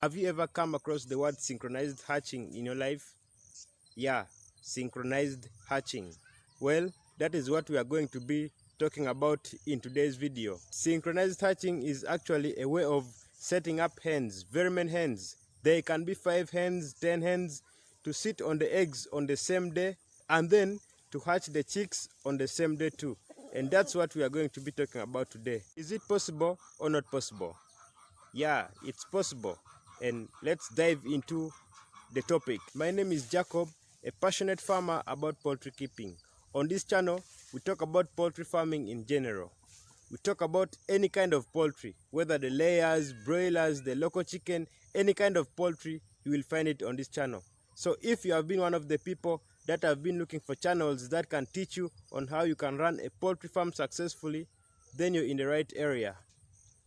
Have you ever come across the word synchronized hatching in your life? Yeah, synchronized hatching. Well, that is what we are going to be talking about in today's video. Synchronized hatching is actually a way of setting up hens, very many hens. There can be 5 hens, 10 hens to sit on the eggs on the same day and then to hatch the chicks on the same day too. And that's what we are going to be talking about today. Is it possible or not possible? Yeah, it's possible. And let's dive into the topic. My name is Jacob, a passionate farmer about poultry keeping. On this channel, we talk about poultry farming in general. We talk about any kind of poultry, whether the layers, broilers, the local chicken, any kind of poultry, you will find it on this channel. So if you have been one of the people that have been looking for channels that can teach you on how you can run a poultry farm successfully, then you're in the right area.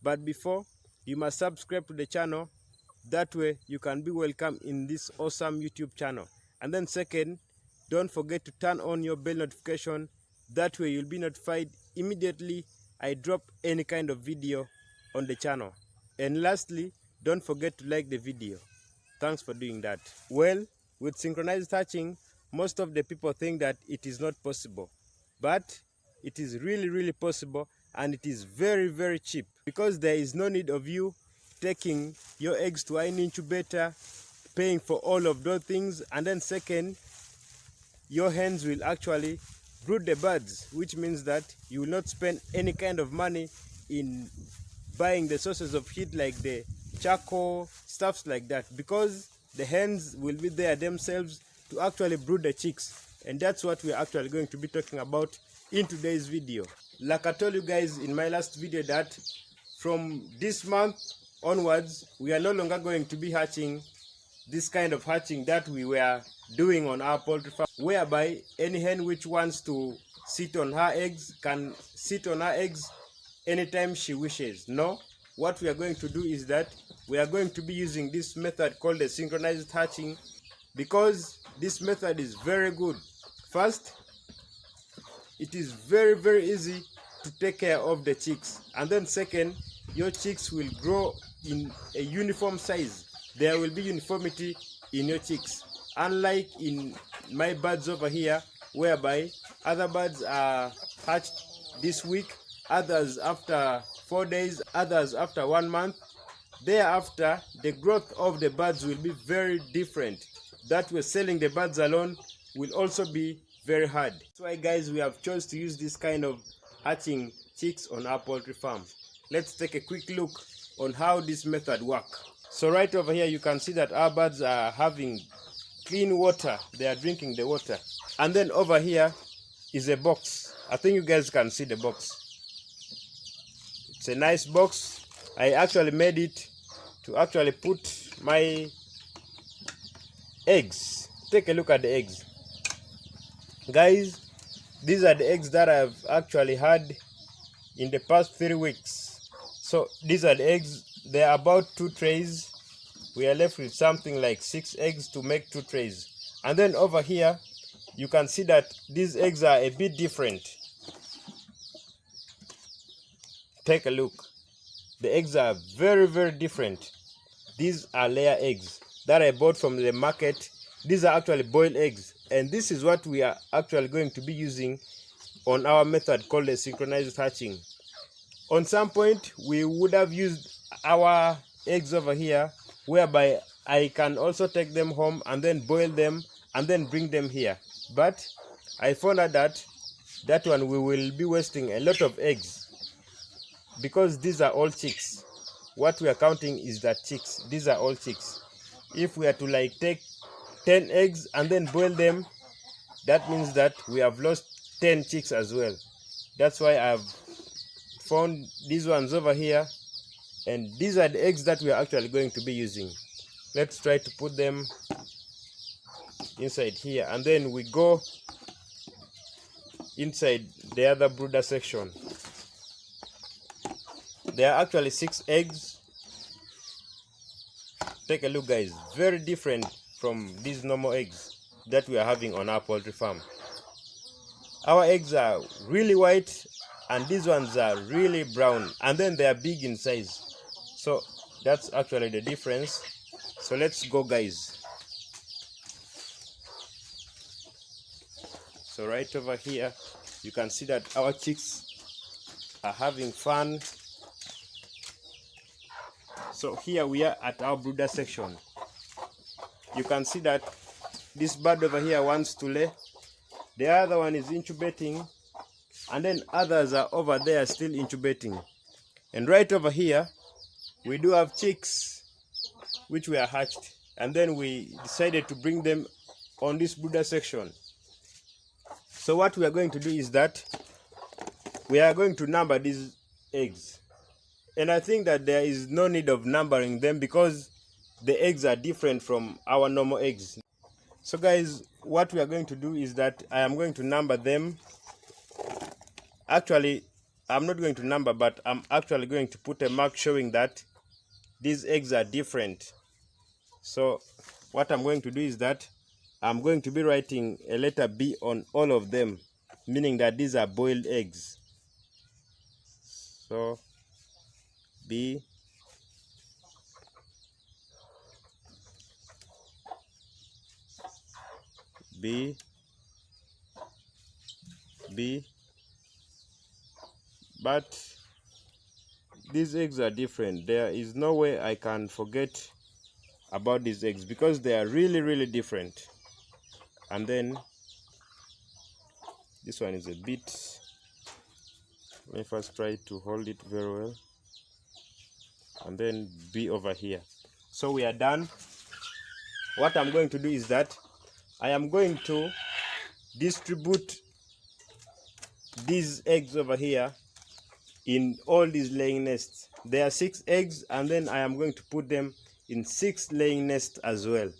But before, you must subscribe to the channel. That way you can be welcome in this awesome YouTube channel. And then second, don't forget to turn on your bell notification. That way you'll be notified immediately I drop any kind of video on the channel. And lastly, don't forget to like the video. Thanks for doing that. Well, with synchronized hatching, most of the people think that it is not possible. But it is really possible, and it is very cheap, because there is no need of you taking your eggs to an incubator, paying for all of those things, and then second, your hens will actually brood the birds, which means that you will not spend any kind of money in buying the sources of heat like the charcoal, stuffs like that, because the hens will be there themselves to actually brood the chicks. And that's what we're actually going to be talking about in today's video. Like I told you guys in my last video, that from this month onwards, we are no longer going to be hatching this kind of hatching that we were doing on our poultry farm, whereby any hen which wants to sit on her eggs can sit on her eggs anytime she wishes. No, what we are going to do is that we are going to be using this method called the synchronized hatching, because this method is very good. First, it is very easy to take care of the chicks, and then second, your chicks will grow in a uniform size. There will be uniformity in your chicks, unlike in my birds over here, whereby other birds are hatched this week, others after 4 days, others after 1 month. Thereafter, the growth of the birds will be very different. That way, selling the birds alone will also be very hard. That's why, guys, we have chosen to use this kind of hatching chicks on our poultry farm. Let's take a quick look on how this method works. So right over here, you can see that our birds are having clean water. They are drinking the water. And then over here is a box. I think you guys can see the box. It's a nice box. I actually made it to actually put my eggs. Take a look at the eggs. Guys, these are the eggs that I've actually had in the past 3 weeks. So these are the eggs. They are about 2 trays. We are left with something like 6 eggs to make 2 trays. And then over here, you can see that these eggs are a bit different. Take a look. The eggs are very different. These are layer eggs that I bought from the market. These are actually boiled eggs. And this is what we are actually going to be using on our method called the synchronized hatching. On some point, we would have used our eggs over here, whereby I can also take them home and then boil them and then bring them here. But I found out that that one we will be wasting a lot of eggs, because these are all chicks. What we are counting is that chicks. These are all chicks. If we are to like take 10 eggs and then boil them, that means that we have lost 10 chicks as well. That's why I've found these ones over here, and these are the eggs that we are actually going to be using. Let's try to put them inside here, and then we go inside the other brooder section. There are actually 6 eggs. Take a look, guys. Very different from these normal eggs that we are having on our poultry farm. Our eggs are really white, and these ones are really brown, and then they are big in size. So that's actually the difference. So let's go, guys. So right over here, you can see that our chicks are having fun. So here we are at our brooder section. You can see that this bird over here wants to lay. The other one is incubating, and then others are over there still incubating. And right over here, we do have chicks which were hatched, and then we decided to bring them on this brooder section. So what we are going to do is that we are going to number these eggs. And I think that there is no need of numbering them because the eggs are different from our normal eggs. So guys, what we are going to do is that I am going to number them. Actually, I'm not going to number, but I'm actually going to put a mark showing that these eggs are different. So what I'm going to do is that I'm going to be writing a letter B on all of them, meaning that these are boiled eggs. So B, B, B, but these eggs are different. There is no way I can forget about these eggs because they are really different. And then this one is a bit, let me first try to hold it very well, and then B over here. So we are done. What I'm going to do is that I am going to distribute these eggs over here in all these laying nests. There are 6 eggs, and then I am going to put them in 6 laying nests as well.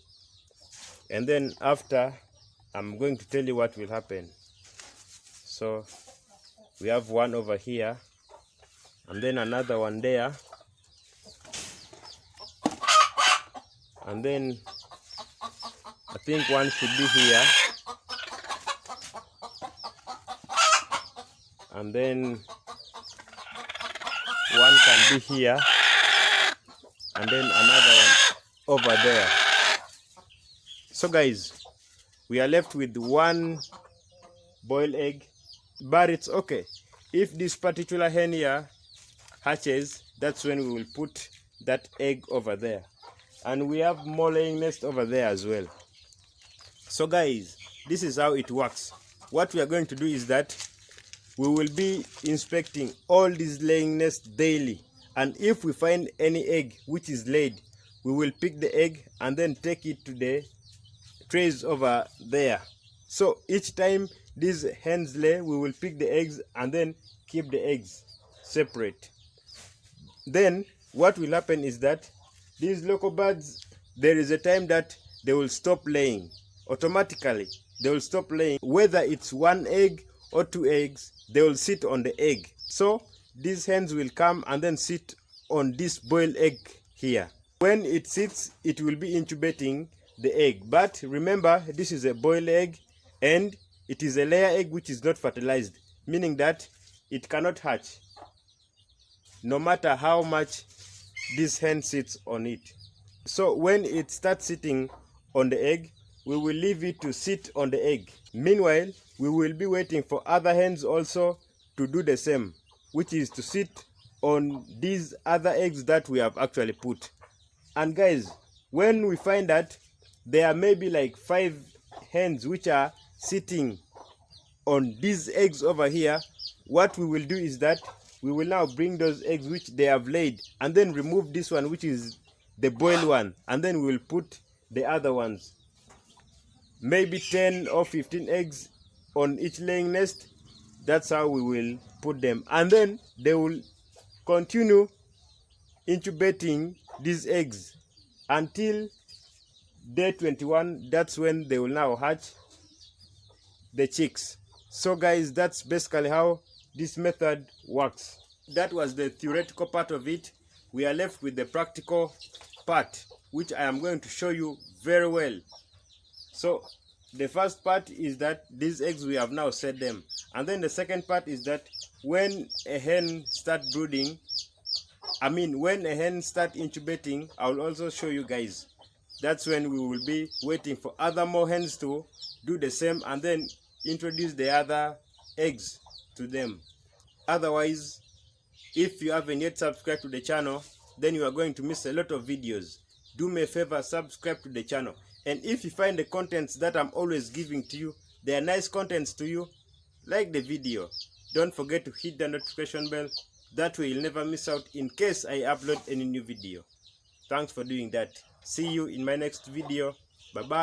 And then after, I'm going to tell you what will happen. So we have one over here, and then another one there, and then I think one should be here, and then one can be here, and then another one over there. So guys, we are left with one boiled egg, but it's okay. If this particular hen here hatches, that's when we will put that egg over there. And we have more laying nest over there as well. So guys, this is how it works. What we are going to do is that we will be inspecting all these laying nests daily. And if we find any egg which is laid, we will pick the egg and then take it to the trays over there. So each time these hens lay, we will pick the eggs and then keep the eggs separate. Then what will happen is that these local birds, there is a time that they will stop laying. Automatically, they will stop laying. Whether it's 1 egg or 2 eggs, they will sit on the egg. So these hens will come and then sit on this boiled egg here. When it sits, it will be incubating the egg. But remember, this is a boiled egg and it is a layer egg which is not fertilized, meaning that it cannot hatch no matter how much this hen sits on it. So when it starts sitting on the egg, we will leave it to sit on the egg. Meanwhile, we will be waiting for other hens also to do the same, which is to sit on these other eggs that we have actually put. And guys, when we find that there are maybe like 5 hens which are sitting on these eggs over here, what we will do is that we will now bring those eggs which they have laid and then remove this one which is the boiled one, and then we will put the other ones, maybe 10 or 15 eggs on each laying nest. That's how we will put them, and then they will continue incubating these eggs until day 21. That's when they will now hatch the chicks. So guys, that's basically how this method works. That was the theoretical part of it. We are left with the practical part, which I am going to show you very well. So the first part is that these eggs, we have now set them, and then the second part is that when a hen starts brooding, when a hen starts incubating, I will also show you guys. That's when we will be waiting for other more hens to do the same and then introduce the other eggs to them. Otherwise, if you haven't yet subscribed to the channel, then you are going to miss a lot of videos. Do me a favor, subscribe to the channel. And if you find the contents that I'm always giving to you, they are nice contents to you, like the video. Don't forget to hit the notification bell. That way you'll never miss out in case I upload any new video. Thanks for doing that. See you in my next video. Bye bye.